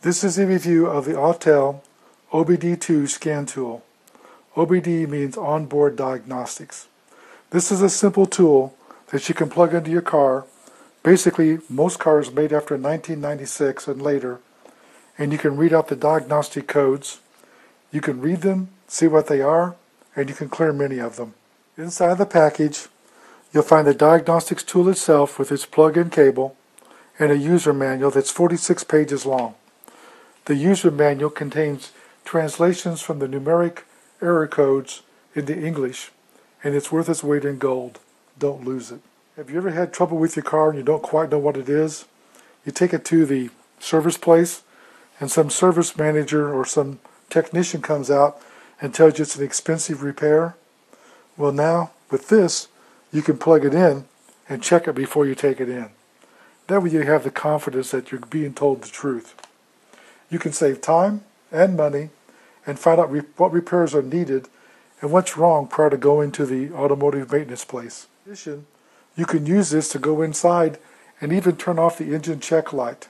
This is a review of the Autel OBD-II scan tool. OBD means onboard diagnostics. This is a simple tool that you can plug into your car. Basically, most cars made after 1996 and later, and you can read out the diagnostic codes. You can read them, see what they are, and you can clear many of them. Inside the package, you'll find the diagnostics tool itself with its plug-in cable and a user manual that's 46 pages long. The user manual contains translations from the numeric error codes into English, and it's worth its weight in gold. Don't lose it. Have you ever had trouble with your car and you don't quite know what it is? You take it to the service place, and some service manager or some technician comes out and tells you it's an expensive repair. Well, now, with this, you can plug it in and check it before you take it in. That way you have the confidence that you're being told the truth. You can save time and money and find out what repairs are needed and what's wrong prior to going to the automotive maintenance place. In addition, you can use this to go inside and even turn off the engine check light.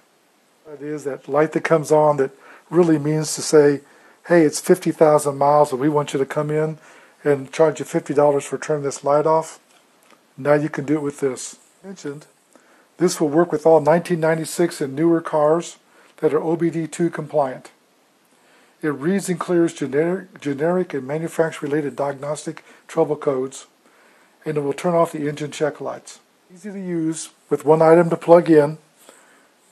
That is that light that comes on that really means to say, hey, it's 50,000 miles and we want you to come in and charge you $50 for turning this light off. Now you can do it with this. This will work with all 1996 and newer cars that are OBD2 compliant. It reads and clears generic and manufacturer-related diagnostic trouble codes, and it will turn off the engine check lights. Easy to use with one item to plug in.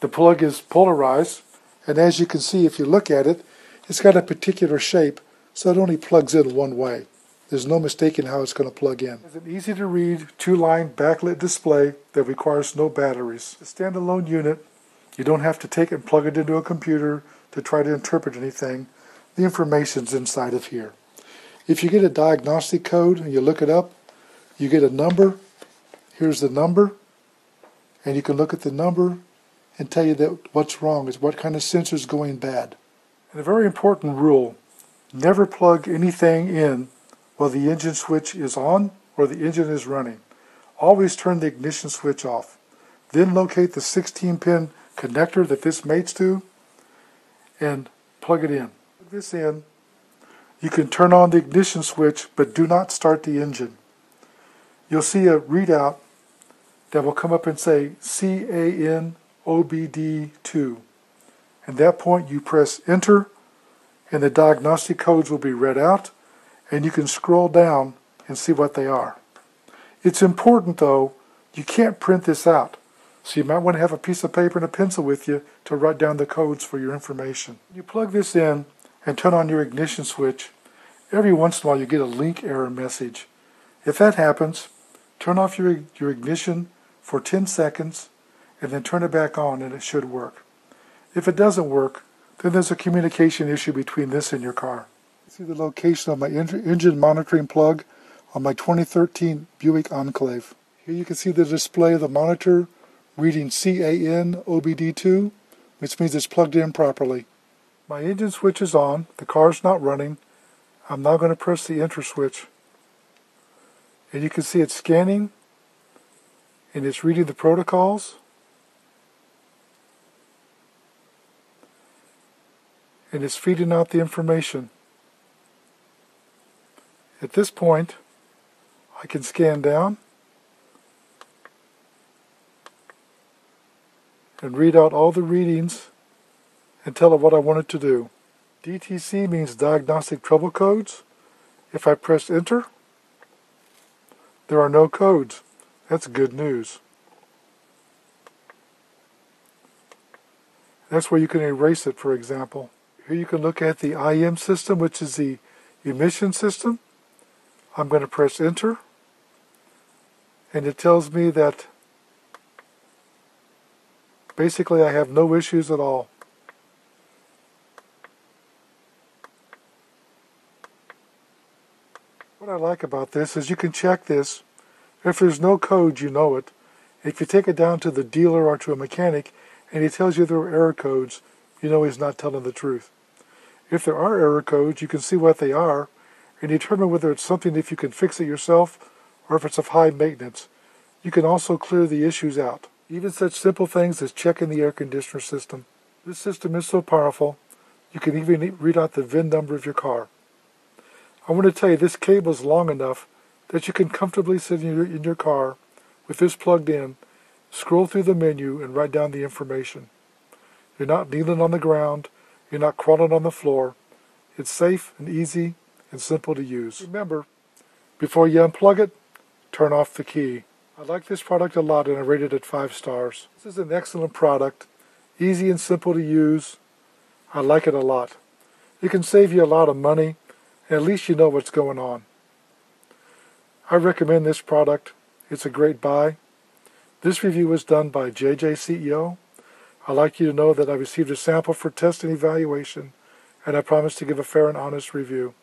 The plug is polarized, and as you can see if you look at it, it's got a particular shape, so it only plugs in one way. There's no mistaking how it's going to plug in. It's an easy-to-read, two-line backlit display that requires no batteries. A standalone unit. You don't have to take it and plug it into a computer to try to interpret anything. The information's inside of here. If you get a diagnostic code and you look it up, you get a number. Here's the number, and you can look at the number and tell you that what's wrong, is what kind of sensor is going bad. And a very important rule, never plug anything in while the engine switch is on or the engine is running. Always turn the ignition switch off. Then locate the 16-pin connector that this mates to and plug it in. Plug this in. You can turn on the ignition switch, but do not start the engine. You'll see a readout that will come up and say CAN OBD2. At that point you press enter and the diagnostic codes will be read out, and you can scroll down and see what they are. It's important though, you can't print this out. So you might want to have a piece of paper and a pencil with you to write down the codes for your information. You plug this in and turn on your ignition switch. Every once in a while you get a link error message. If that happens, turn off your ignition for 10 seconds and then turn it back on and it should work. If it doesn't work, then there's a communication issue between this and your car. See the location of my engine monitoring plug on my 2013 Buick Enclave. Here you can see the display of the monitor reading CAN OBD2, which means it's plugged in properly. My engine switch is on, the car's not running. I'm now going to press the enter switch. And you can see it's scanning, and it's reading the protocols. And it's feeding out the information. At this point, I can scan down and read out all the readings and tell it what I want it to do. DTC means diagnostic trouble codes. If I press enter, there are no codes. That's good news. That's where you can erase it, for example. Here you can look at the IM system, which is the emission system. I'm going to press enter, and it tells me that basically I have no issues at all. What I like about this is you can check this. If there's no code, you know it. If you take it down to the dealer or to a mechanic and he tells you there are error codes, you know he's not telling the truth. If there are error codes, you can see what they are and determine whether it's something if you can fix it yourself or if it's of high maintenance. You can also clear the issues out. Even such simple things as checking the air conditioner system. This system is so powerful, you can even read out the VIN number of your car. I want to tell you, this cable is long enough that you can comfortably sit in your car with this plugged in, scroll through the menu, and write down the information. You're not kneeling on the ground. You're not crawling on the floor. It's safe and easy and simple to use. Remember, before you unplug it, turn off the key. I like this product a lot and I rate it at 5 stars. This is an excellent product, easy and simple to use. I like it a lot. It can save you a lot of money, and at least you know what's going on. I recommend this product. It's a great buy. This review was done by jjceo. I'd like you to know that I received a sample for test and evaluation, and I promise to give a fair and honest review.